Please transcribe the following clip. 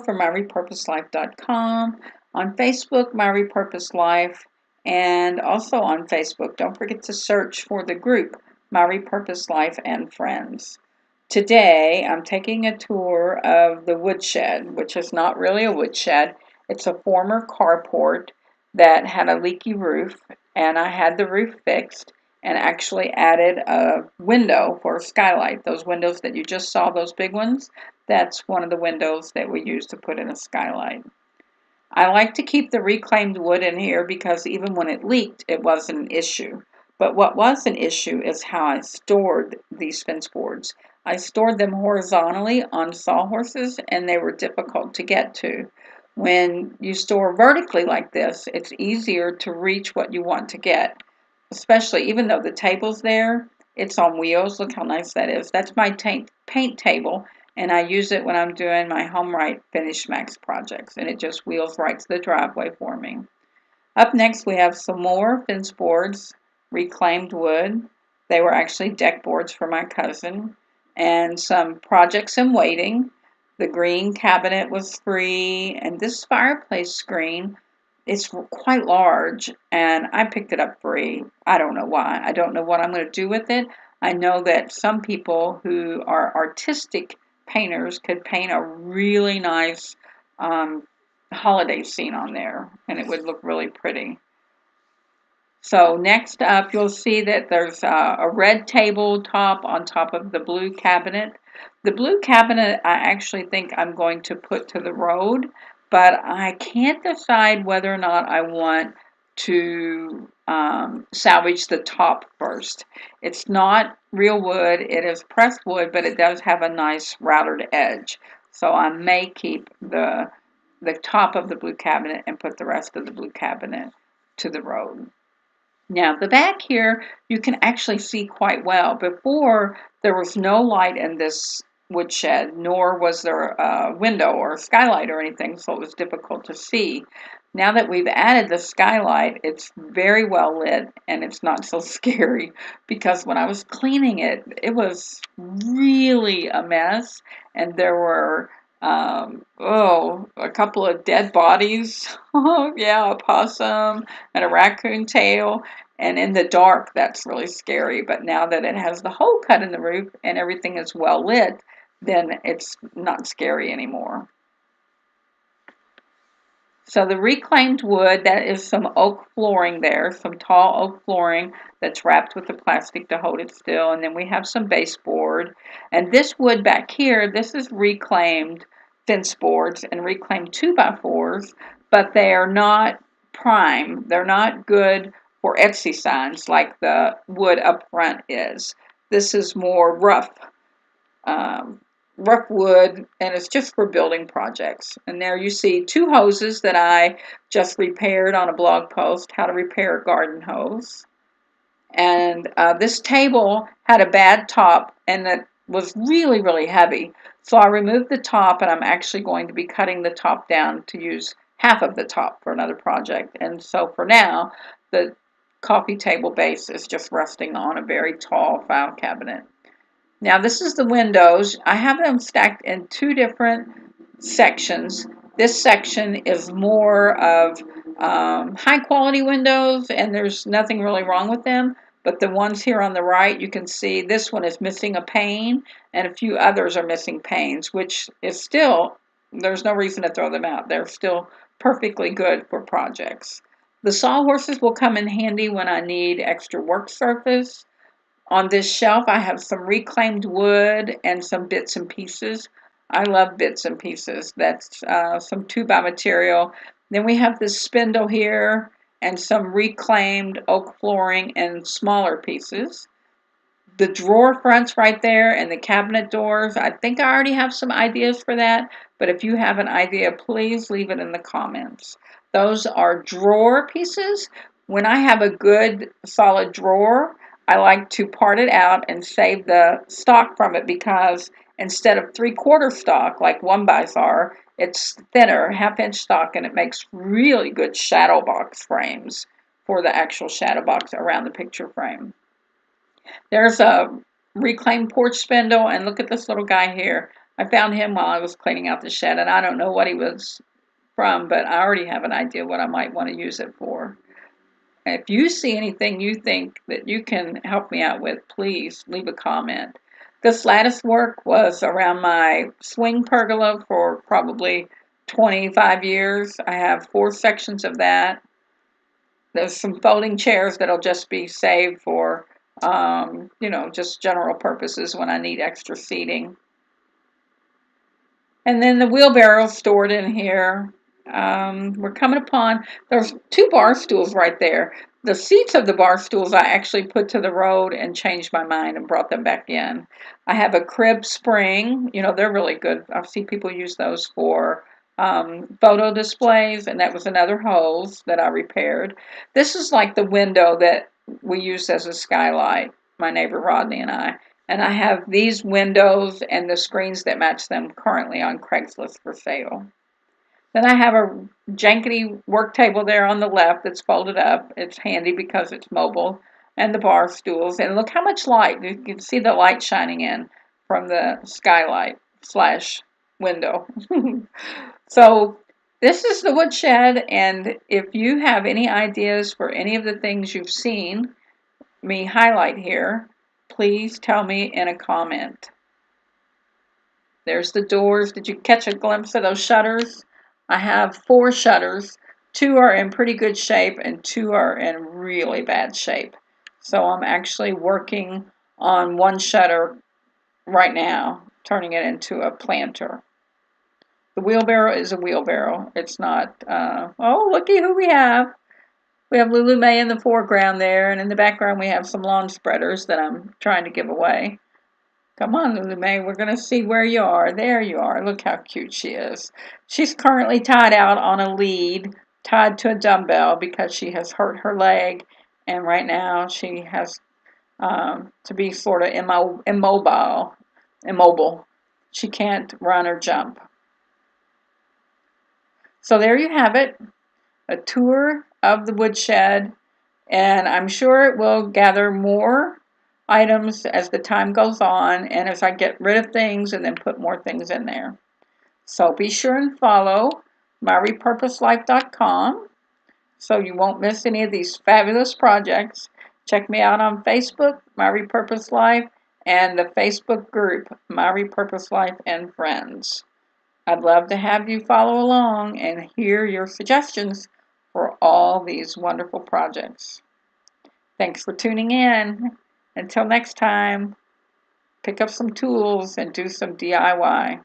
for myrepurposelife.com, on Facebook, My Repurposed Life, and also on Facebook. Don't forget to search for the group, My Repurposed Life and Friends. Today, I'm taking a tour of the woodshed, which is not really a woodshed. It's a former carport that had a leaky roof, and I had the roof fixed and actually added a window for a skylight. Those windows that you just saw, those big ones, that's one of the windows that we use to put in a skylight. I like to keep the reclaimed wood in here because even when it leaked, it wasn't an issue. But what was an issue is how I stored these fence boards. I stored them horizontally on sawhorses, and they were difficult to get to. When you store vertically like this, it's easier to reach what you want to get. Especially, even though the table's there, it's on wheels. Look how nice that is. That's my paint table, and I use it when I'm doing my HomeRite Finish Max projects, and it just wheels right to the driveway for me. Up next, we have some more fence boards, reclaimed wood. They were actually deck boards for my cousin, and some projects in waiting. The green cabinet was free, and this fireplace screen, it's quite large, and I picked it up free. I don't know why. I don't know what I'm going to do with it. I know that some people who are artistic painters could paint a really nice holiday scene on there, and it would look really pretty. So next up, you'll see that there's a red tabletop on top of the blue cabinet. The blue cabinet I actually think I'm going to put to the road, but I can't decide whether or not I want to salvage the top first. It's not real wood, it is pressed wood, but it does have a nice routed edge. So I may keep the top of the blue cabinet and put the rest of the blue cabinet to the road. Now, the back here, you can actually see quite well. Before, there was no light in this woodshed, nor was there a window or a skylight or anything, so it was difficult to see. Now that we've added the skylight, it's very well lit, and it's not so scary, because when I was cleaning it, it was really a mess, and there were a couple of dead bodies. Oh, yeah, a possum and a raccoon tail. And in the dark, that's really scary. But now that it has the hole cut in the roof and everything is well lit, then it's not scary anymore. So the reclaimed wood, that is some oak flooring there, some tall oak flooring that's wrapped with the plastic to hold it still. And then we have some baseboard. And this wood back here, this is reclaimed fence boards and reclaimed 2x4s, but they are not prime. They're not good for Etsy signs like the wood up front is. This is more rough wood, and it's just for building projects. And there you see two hoses that I just repaired on a blog post, how to repair a garden hose. And this table had a bad top, and it was really, really heavy. So I removed the top, and I'm actually going to be cutting the top down to use half of the top for another project. And so for now, the coffee table base is just resting on a very tall file cabinet. Now this is the windows. I have them stacked in two different sections. This section is more of high quality windows, and there's nothing really wrong with them. But the ones here on the right, you can see this one is missing a pane, and a few others are missing panes, which is still, there's no reason to throw them out. They're still perfectly good for projects. The sawhorses will come in handy when I need extra work surface. On this shelf, I have some reclaimed wood and some bits and pieces. I love bits and pieces. That's some 2x material. Then we have this spindle here and some reclaimed oak flooring and smaller pieces. The drawer fronts right there and the cabinet doors, I think I already have some ideas for that, but if you have an idea, please leave it in the comments. Those are drawer pieces. When I have a good solid drawer, I like to part it out and save the stock from it, because instead of 3/4 stock like 1x are, it's thinner, 1/2 inch stock, and it makes really good shadow box frames for the actual shadow box around the picture frame. There's a reclaimed porch spindle, and look at this little guy here. I found him while I was cleaning out the shed, and I don't know what he was from, but I already have an idea what I might want to use it for. If you see anything you think that you can help me out with, please leave a comment. This lattice work was around my swing pergola for probably 25 years. I have 4 sections of that. There's some folding chairs that'll just be saved for, just general purposes when I need extra seating. And then the wheelbarrow stored in here. We're coming upon, there's 2 bar stools right there. The seats of the bar stools I actually put to the road and changed my mind and brought them back in. I have a crib spring. They're really good. I've seen people use those for photo displays, and that was another hose that I repaired. This is like the window that we used as a skylight, my neighbor Rodney and I. And I have these windows and the screens that match them currently on Craigslist for sale. Then I have a jankety work table there on the left that's folded up. It's handy because it's mobile. And the bar stools. And look how much light. You can see the light shining in from the skylight / window. So this is the woodshed. And if you have any ideas for any of the things you've seen me highlight here, please tell me in a comment. There's the doors. Did you catch a glimpse of those shutters? I have 4 shutters. 2 are in pretty good shape and 2 are in really bad shape. So I'm actually working on 1 shutter right now, turning it into a planter. The wheelbarrow is a wheelbarrow. It's not, oh, looky who we have. We have Lulu May in the foreground there, and in the background we have some lawn spreaders that I'm trying to give away. Come on, Lulu May, we're going to see where you are. There you are. Look how cute she is. She's currently tied out on a lead, tied to a dumbbell because she has hurt her leg, and right now she has to be sort of immobile. She can't run or jump. So there you have it. A tour of the woodshed, and I'm sure it will gather more items as the time goes on and as I get rid of things and then put more things in there. So be sure and follow myrepurposelife.com so you won't miss any of these fabulous projects. Check me out on Facebook, My Repurposed Life, and the Facebook group, My Repurposed Life and Friends. I'd love to have you follow along and hear your suggestions for all these wonderful projects. Thanks for tuning in. Until next time, pick up some tools and do some DIY.